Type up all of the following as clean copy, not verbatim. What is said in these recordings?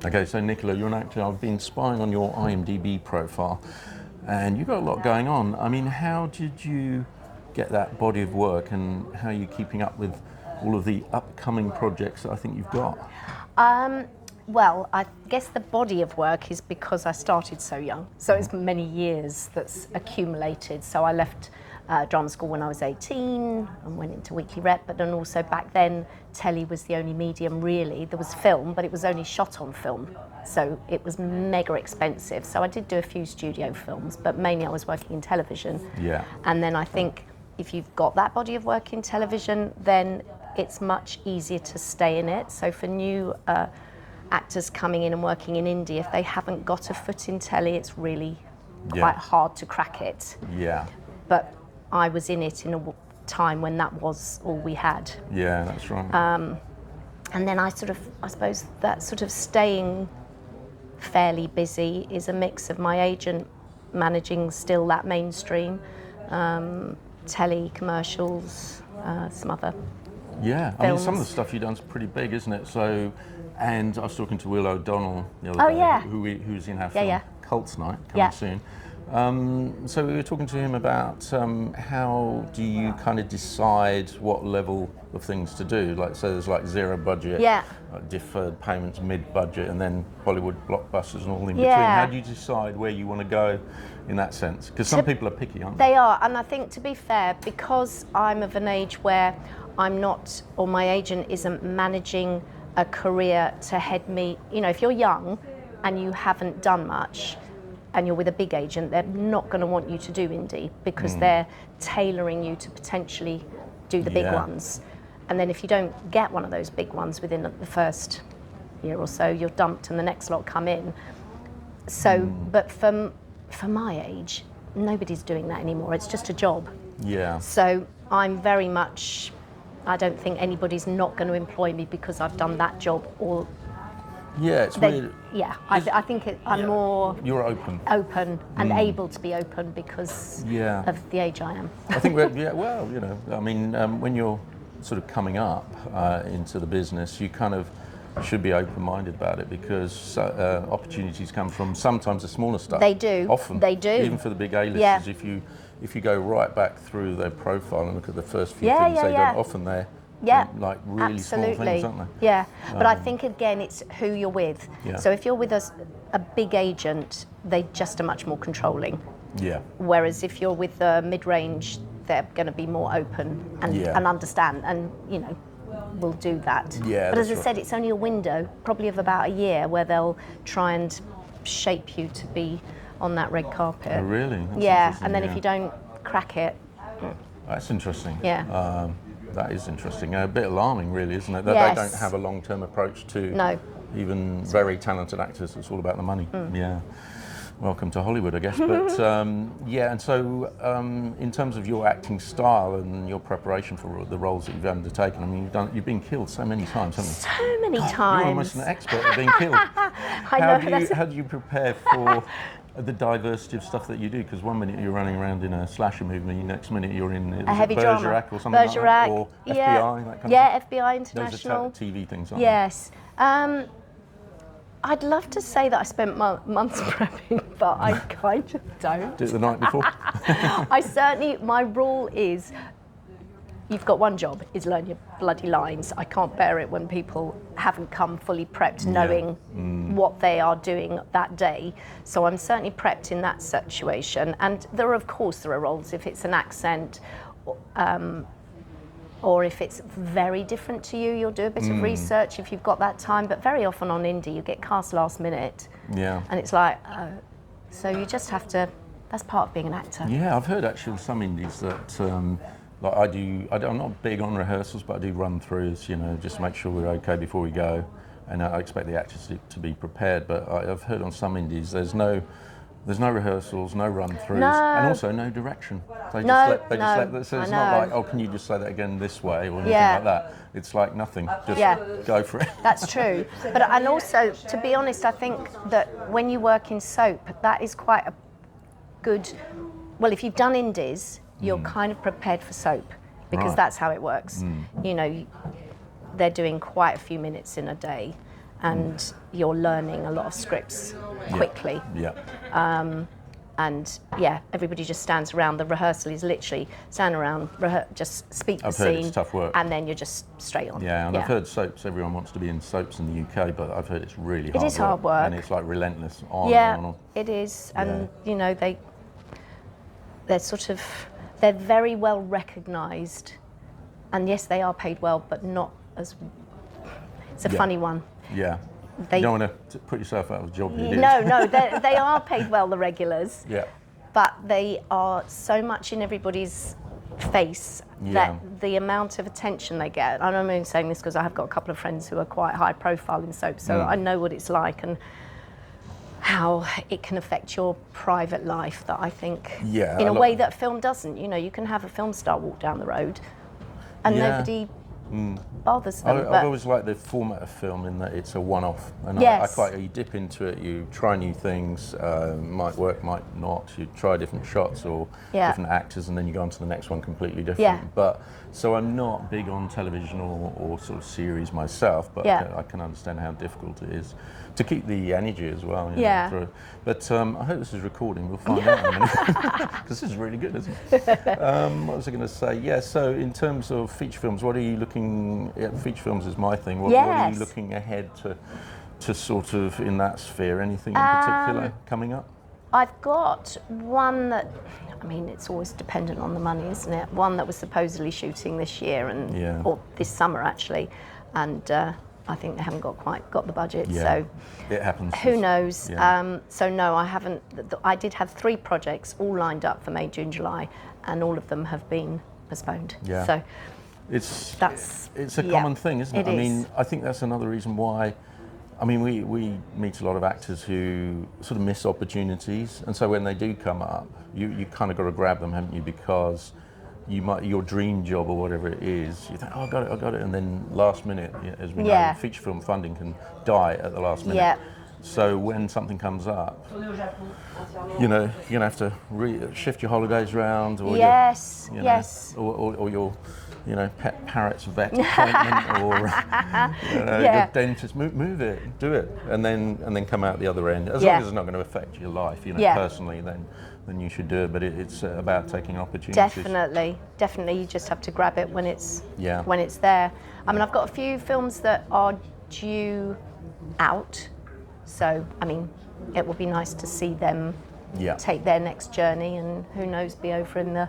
Okay, so Nicola, you're an actor. I've been spying on your IMDb profile, and you've got a lot going on. I mean, how did you get that body of work, and how are you keeping up with all of the upcoming projects that I think you've got? Well, I guess the body of work is because I started so young. So it's many years that's accumulated. So I left drama school when I was 18 and went into weekly rep, but then also back then telly was the only medium really. There was film, but it was only shot on film. So it was mega expensive. So I did do a few studio films, but mainly I was working in television. Yeah. And then I think if you've got that body of work in television, then it's much easier to stay in it. So for new actors coming in and working in indie, if they haven't got a foot in telly, it's really quite hard to crack it. Yeah. But I was in it in a time when that was all we had. Yeah, that's right. And then I suppose that sort of staying fairly busy is a mix of my agent managing still that mainstream, telly, commercials, some other Yeah, I mean, some of the stuff you've done is pretty big, isn't it? So, and I was talking to Will O'Donnell the other day, who's in our film Cults Night, coming soon. So we were talking to him about how do you kind of decide what level of things to do? Like, so there's like zero budget, deferred payments, mid-budget, and then Hollywood blockbusters and all in between. How do you decide where you want to go in that sense? Because some people are picky, aren't they? They are, and I think, to be fair, because I'm of an age where I'm not, or my agent isn't managing a career to head me, you know, if you're young and you haven't done much and you're with a big agent, they're not going to want you to do indie because they're tailoring you to potentially do the big ones. And then if you don't get one of those big ones within the first year or so, you're dumped and the next lot come in. So, but for my age, nobody's doing that anymore. It's just a job. Yeah. So I'm very much, I don't think anybody's not going to employ me because I've done that job. Or yeah, it's weird. Yeah, I think I'm more. You're open And able to be open because of the age I am. I think well, you know, I mean, when you're sort of coming up into the business, you kind of should be open-minded about it because opportunities come from sometimes the smaller stuff. They do. Often. They do. Even for the big A-listers, if you go right back through their profile and look at the first few things they've done, often they're like really small things, aren't they? Yeah, but I think again it's who you're with. Yeah. So if you're with a big agent, they just are much more controlling. Yeah. Whereas if you're with the mid-range, they're going to be more open and understand, and you know, will do that. Yeah. But as I said, it's only a window, probably of about a year, where they'll try and shape you to be on that red carpet. Oh, really? That's and then if you don't crack it. That's interesting. Yeah. That is interesting. A bit alarming, really, isn't it? That they don't have a long-term approach to even very talented actors. It's all about the money. Yeah. Welcome to Hollywood, I guess. But and so in terms of your acting style and your preparation for the roles that you've undertaken, I mean, you've been killed so many times, haven't you? So many times. You're almost an expert at being killed. How do you prepare for the diversity of stuff that you do? Because one minute you're running around in a slasher movie, next minute you're in a heavy drama or something like that, or FBI, that kind of thing. FBI International. Those are TV things, aren't yes. I'd love to say that I spent months prepping, but I kind of don't. Do it the night before? My rule is, you've got one job, is learn your bloody lines. I can't bear it when people haven't come fully prepped, knowing what they are doing that day. So I'm certainly prepped in that situation. And there are roles, if it's an accent, or if it's very different to you, you'll do a bit of research if you've got that time. But very often on indie, you get cast last minute. Yeah. And it's like, so you just have to, that's part of being an actor. Yeah, I've heard actually with some indies that, like I'm not big on rehearsals, but I do run-throughs, you know, just to make sure we're okay before we go. And I expect the actors to be prepared. But I've heard on some indies there's no rehearsals, no run-throughs, and also no direction. They just let so it's not like, oh, can you just say that again this way or anything like that. It's like nothing, just go for it. That's true. And also, to be honest, I think that when you work in soap, that is quite a good, well, if you've done indies, you're kind of prepared for soap, because that's how it works. You know, they're doing quite a few minutes in a day. and you're learning a lot of scripts quickly. And everybody just stands around. The rehearsal is literally stand around, just speak the scene. It's tough work. And then you're just straight on. Yeah, and I've heard soaps, everyone wants to be in soaps in the UK, but I've heard it's really hard work. It is hard work. And it's like relentless on and on. It is. And, you know, they're very well recognised. And yes, they are paid well, but not as, it's a funny one. Yeah. You don't want to put yourself out of a job. No, they are paid well, the regulars. Yeah. But they are so much in everybody's face that the amount of attention they get, and I'm only saying this because I have got a couple of friends who are quite high profile in soap, so I know what it's like and how it can affect your private life, that I think in a way that film doesn't. You know, you can have a film star walk down the road and nobody bothers them. I've always liked the format of film in that it's a one-off, and you dip into it, you try new things, might work, might not, you try different shots or different actors, and then you go on to the next one completely different. But so I'm not big on television or sort of series myself, but I can understand how difficult it is to keep the energy as well. You know, through. But I hope this is recording. We'll find out in a minute, because this is really good, isn't it? What was I going to say? Yeah. So in terms of feature films, what are you looking? Feature films is my thing. What are you looking ahead to sort of in that sphere? Anything in particular coming up? I've got one that, I mean, it's always dependent on the money, isn't it? One that was supposedly shooting this year or this summer actually, and I think they haven't quite got the budget. So it happens. Who knows? So no, I haven't. I did have 3 projects all lined up for May, June, July, and all of them have been postponed. So it's a common thing, isn't it? I mean, I think that's another reason why. I mean, we meet a lot of actors who sort of miss opportunities, and so when they do come up, you kind of got to grab them, haven't you? Because your dream job or whatever it is, you think, oh, I got it, and then last minute, as we know, feature film funding can die at the last minute. So when something comes up, you know, you're gonna have to shift your holidays around, or or your pet parrot's vet appointment, or your dentist. Move it, do it, and then come out the other end. As long as it's not going to affect your life, personally, then you should do it. But it's about taking opportunities. Definitely, you just have to grab it when it's there. I mean, I've got a few films that are due out, so I mean, it would be nice to see them take their next journey, and who knows, be over in the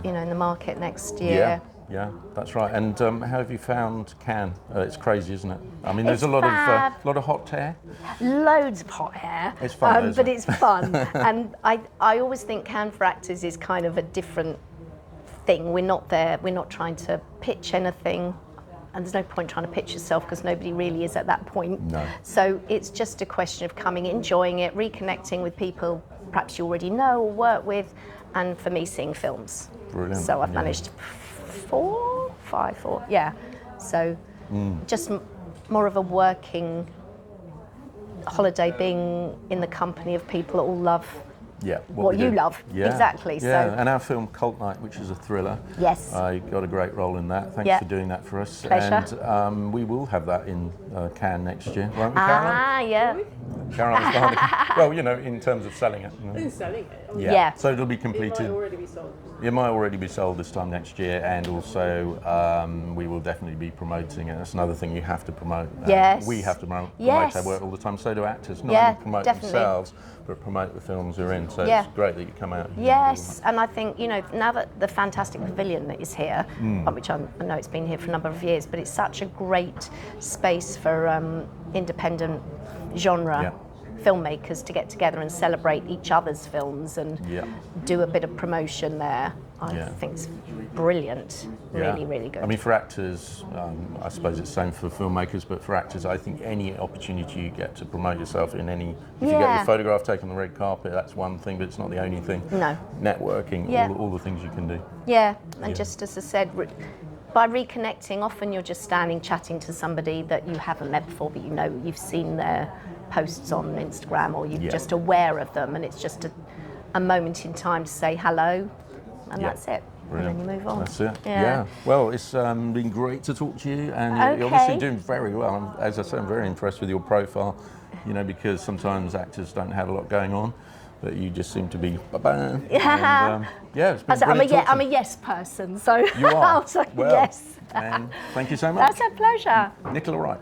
in the market next year. Yeah, that's right. And how have you found Cannes? It's crazy, isn't it? I mean, there's a lot of hot air. Loads of hot air. It's fun, but it's fun. And I always think Cannes for actors is kind of a different thing. We're not there. We're not trying to pitch anything. And there's no point trying to pitch yourself because nobody really is at that point. No. So it's just a question of coming, enjoying it, reconnecting with people perhaps you already know or work with, and for me, seeing films. Brilliant. So I've managed 4. Yeah. So just more of a working holiday, being in the company of people that all love what you love. Exactly. Yeah, so. And our film Cult Night, which is a thriller. Yes. You got a great role in that. Thanks for doing that for us. Pleasure. And we will have that in Cannes next year, won't we, Caroline? Yeah. Caroline's behind the well, in terms of selling it. In selling it. Yeah. So it'll be completed. It might already be sold. It might already be sold this time next year, and also we will definitely be promoting it. That's another thing you have to promote. Yes. We have to promote our work all the time. So do actors. Not only promote themselves, but promote the films they're in. So it's great that you come out. Yes, and I think, now that the fantastic pavilion that is here, which I know it's been here for a number of years, but it's such a great space for independent genre filmmakers to get together and celebrate each other's films and do a bit of promotion there. I think it's brilliant, really, really good. I mean, for actors, I suppose it's the same for filmmakers, but for actors, I think any opportunity you get to promote yourself in any, if you get your photograph taken on the red carpet, that's one thing, but it's not the only thing. No. Networking, all the things you can do. Yeah, and just as I said, by reconnecting, often you're just standing chatting to somebody that you haven't met before, but you've seen their posts on Instagram, or you're just aware of them, and it's just a moment in time to say hello, and that's it. Brilliant. And then you move on. That's it. Yeah. Well, it's been great to talk to you, and you're obviously doing very well. As I say, I'm very impressed with your profile, you know, because sometimes actors don't have a lot going on, but you just seem to be ba-bam. And, it's been brilliant. I'm a yes person, so you are. I'll say well, yes. And thank you so much. That's a pleasure. Nicola Wright.